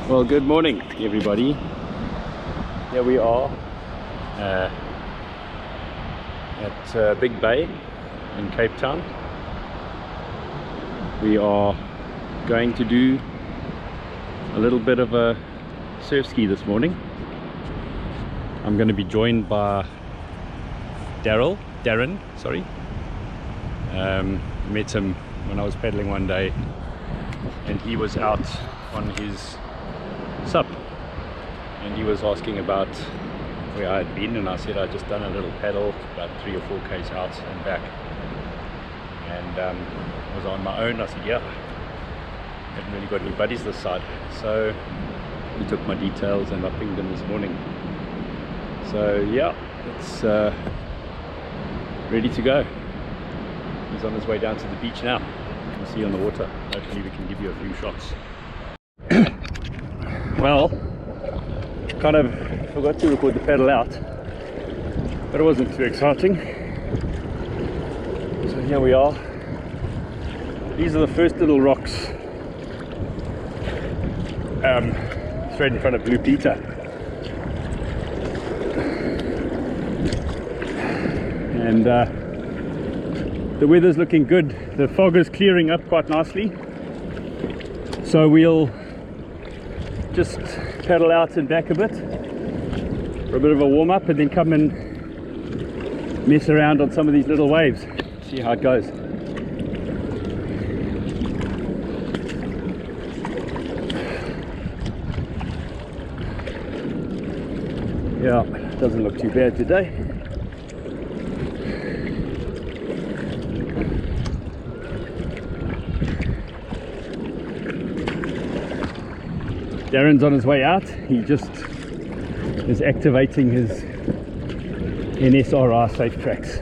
Well, good morning, everybody. Here we are at Big Bay in Cape Town. We are going to do a little bit of a surf ski this morning. I'm going to be joined by Darryn, sorry. Met him when I was pedaling one day, and he was out on his sup, and he was asking about where I had been, and I said I'd just done a little paddle about 3 or 4 k's out and back, and was on my own. I said, yeah, haven't really got any buddies this side. So he took my details and I pinged him this morning. So yeah, it's ready to go. He's on his way down to the beach now. You can see on the water. Hopefully we can give you a few shots. Well, kind of forgot to record the paddle out, but it wasn't too exciting. So here we are. These are the first little rocks straight in front of Blue Peter. And the weather's looking good. The fog is clearing up quite nicely, so we'll just paddle out and back a bit for a bit of a warm-up, and then come and mess around on some of these little waves, see how it goes. Yeah, doesn't look too bad today. Darren's on his way out. He just is activating his NSRR safe tracks.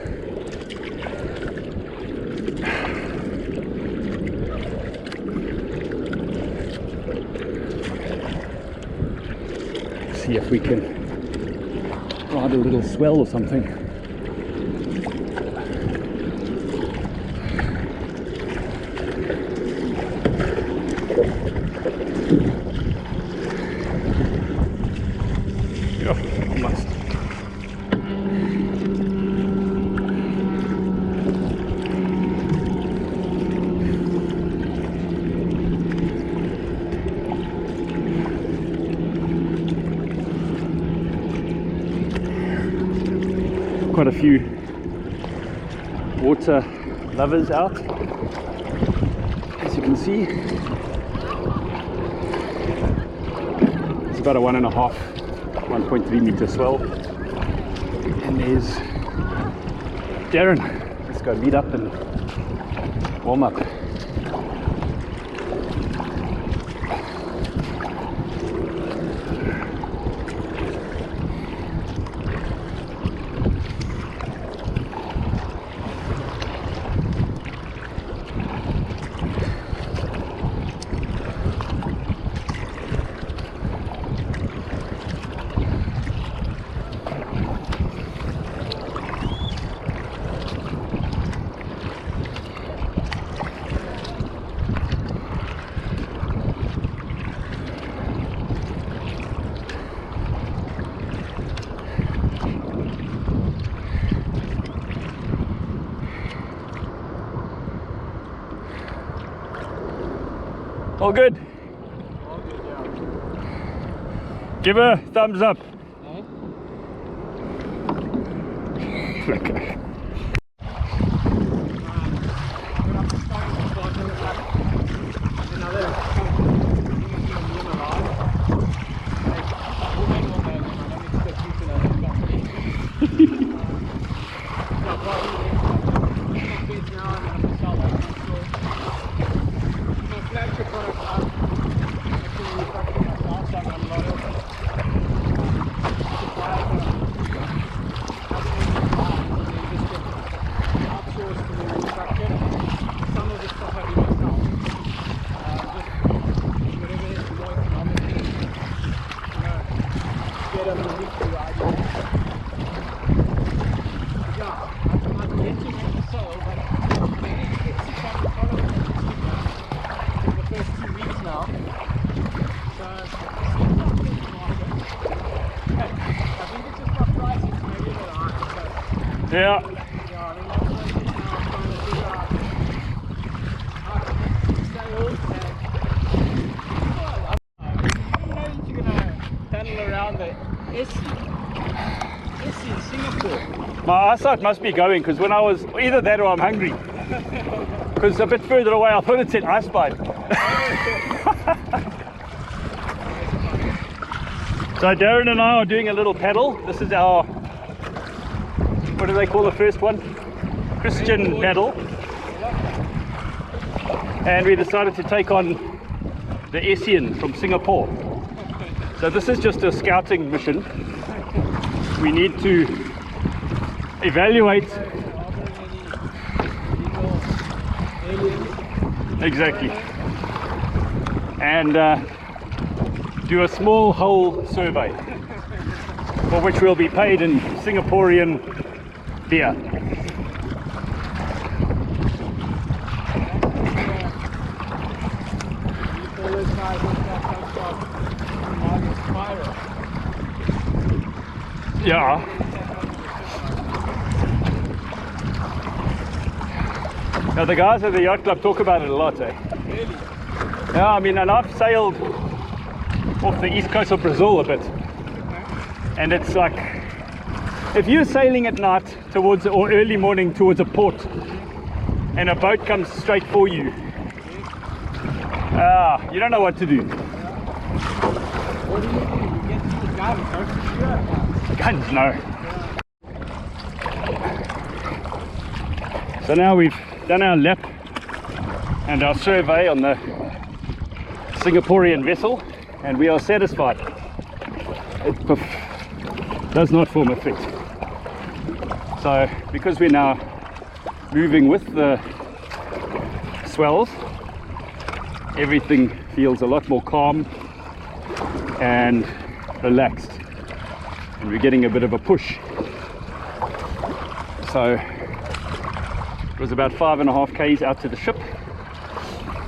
See if we can ride a little swell or something. Quite a few water lovers out, as you can see. It's about a 1.3 meter swell, and there's Darryn. Let's go meet up and warm up. All good? All good, yeah. Give a thumbs up. Eh? Okay. Yeah. Yeah, I mean, that's what now I'm trying to figure out. You know that you're going to paddle around the Essien, Singapore. My eyesight must be going because when I was either that or I'm hungry. Because a bit further away I thought it said ice bite. So Darren and I are doing a little paddle. This is our, what do they call the first one? Christian paddle. And we decided to take on the Essien from Singapore. So this is just a scouting mission. We need to evaluate. Exactly. And do a small hull survey, for which we'll be paid in Singaporean beer. Yeah. Now the guys at the yacht club talk about it a lot, eh? Really? Yeah, I mean, and I've sailed off the east coast of Brazil a bit, and it's like if you're sailing at night towards or early morning towards a port and a boat comes straight for you, you don't know what to do. What do? You get to the gun, don't you? Guns, no. So now we've done our lap and our survey on the Singaporean vessel, and we are satisfied. It does not form a fit. So because we're now moving with the swells, everything feels a lot more calm and relaxed, and we're getting a bit of a push. So it was about 5.5 k's out to the ship.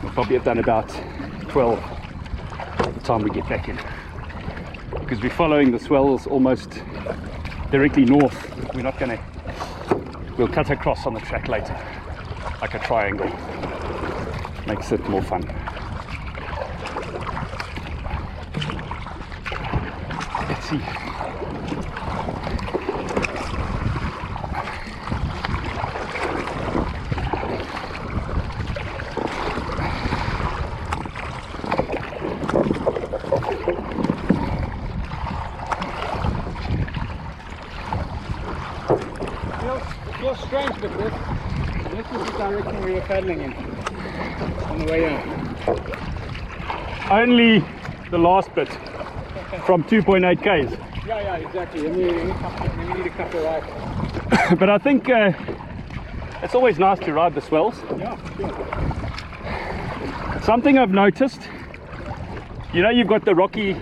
We'll probably have done about 12 by the time we get back in, because we're following the swells almost directly north. We're not going to, we'll cut across on the track later, like a triangle. Makes it more fun. Let's see. It feels strange, but this is the direction we were paddling in on the way in. Only the last bit from 2.8 k's. Yeah, exactly. And we need a couple of rides. But I think it's always nice to ride the swells. Yeah, sure. Something I've noticed, you know, you've got the rocky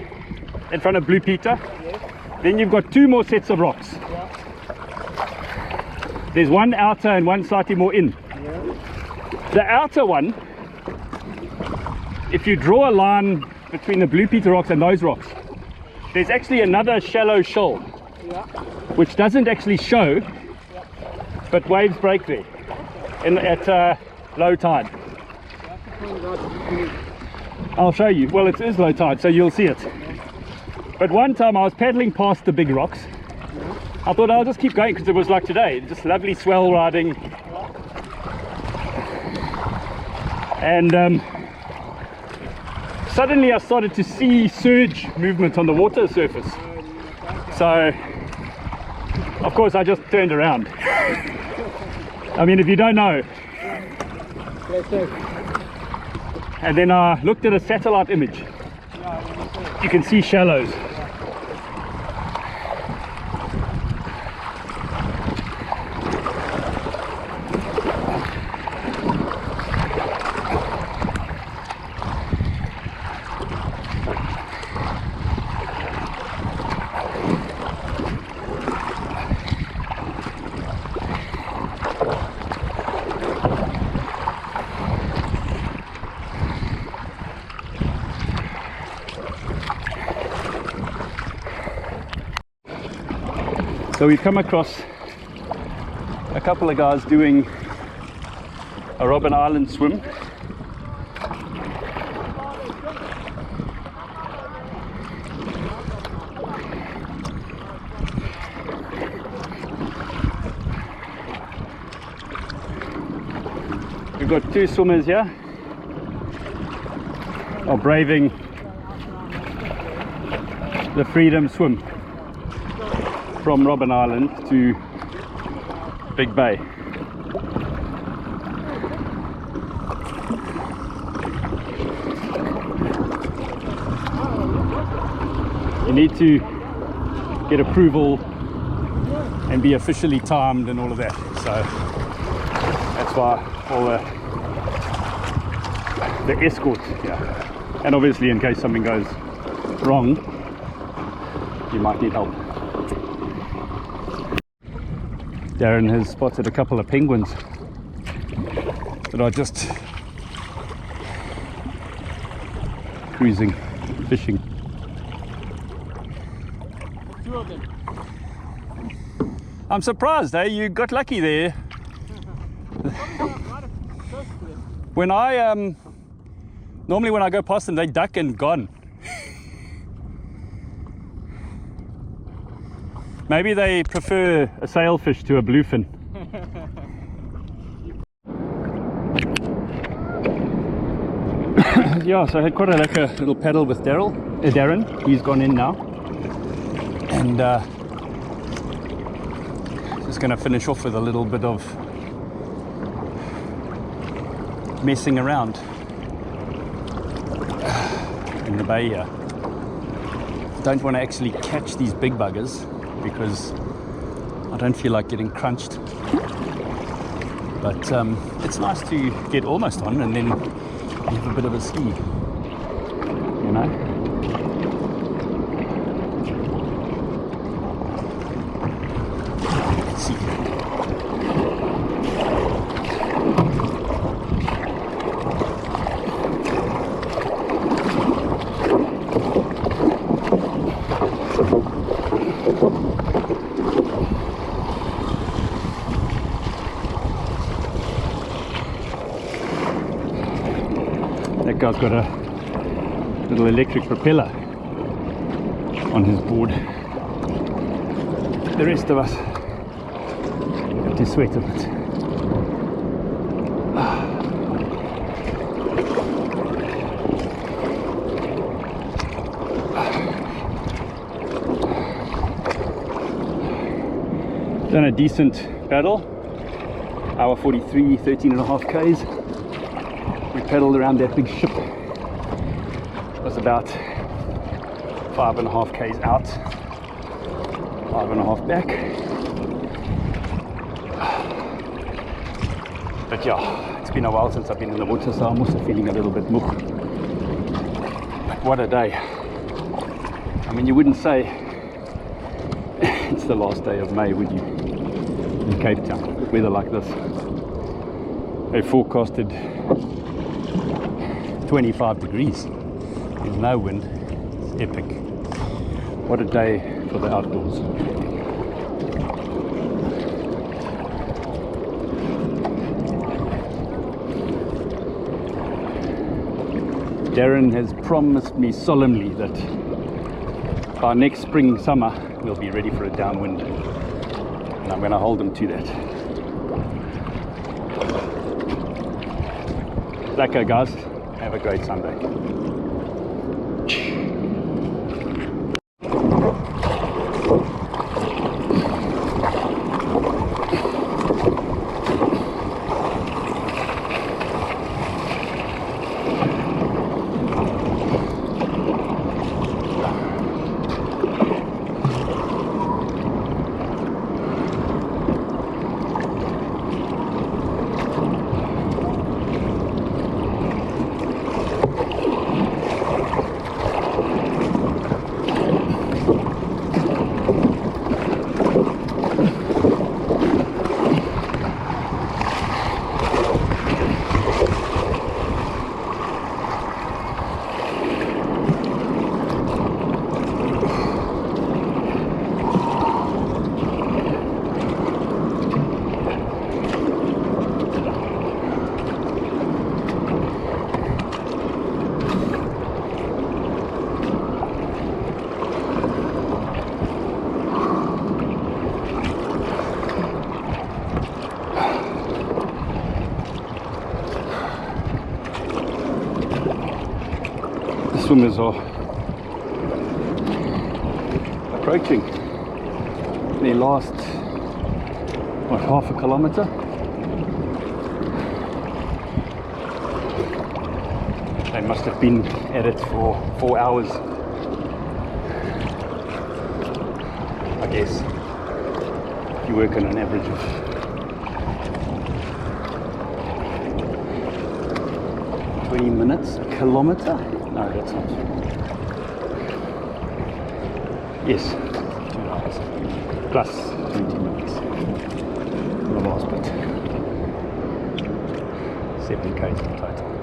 in front of Blue Peter. Yes. Then you've got two more sets of rocks. Yeah. There's one outer and one slightly more in. Yeah. The outer one, if you draw a line between the Blue Peter rocks and those rocks, there's actually another shallow shoal, Yeah. which doesn't actually show, but waves break there at low tide. I'll show you. Well, it is low tide, so you'll see it. But one time I was paddling past the big rocks. I thought I'll just keep going because it was like today, just lovely swell riding. And suddenly I started to see surge movement on the water surface. So, of course, I just turned around. I mean, if you don't know. And then I looked at a satellite image. You can see shallows. So we've come across a couple of guys doing a Robben Island swim. We've got two swimmers here are braving the Freedom Swim from Robben Island to Big Bay. You need to get approval and be officially timed and all of that, so that's why all the escort here. And obviously in case something goes wrong, you might need help. Darren has spotted a couple of penguins that are just cruising, fishing. Two of them. I'm surprised, eh? You got lucky there. When I normally when I go past them, they duck and gone. Maybe they prefer a sailfish to a bluefin. Yeah, so I had quite a little paddle with Darryn. He's gone in now, and just going to finish off with a little bit of messing around in the bay here. Don't want to actually catch these big buggers because I don't feel like getting crunched, but it's nice to get almost on and then you have a bit of a ski, you know. Let's see. That guy's got a little electric propeller on his board. The rest of us have to sweat a bit. Done a decent paddle, hour 43, 13.5 k's. We paddled around that big ship. It was about 5.5 k's out, 5.5 back. But yeah, it's been a while since I've been in the water, so I'm also feeling a little bit mook. But what a day. I mean, you wouldn't say it's the last day of May, would you? In Cape Town, with weather like this. They forecasted 25 degrees. There's no wind. It's epic. What a day for the outdoors. Darren has promised me solemnly that by next spring, summer, we'll be ready for a downwind. And I'm going to hold him to that. Lekker, guys. Have a great Sunday. swimmers are approaching their last, what, half a kilometer. They must have been at it for 4 hours, I guess, if you work on an average of 20 minutes a kilometer. No, that's not. Yes, 2 hours plus 20 minutes for the last bit. 7 k's in total.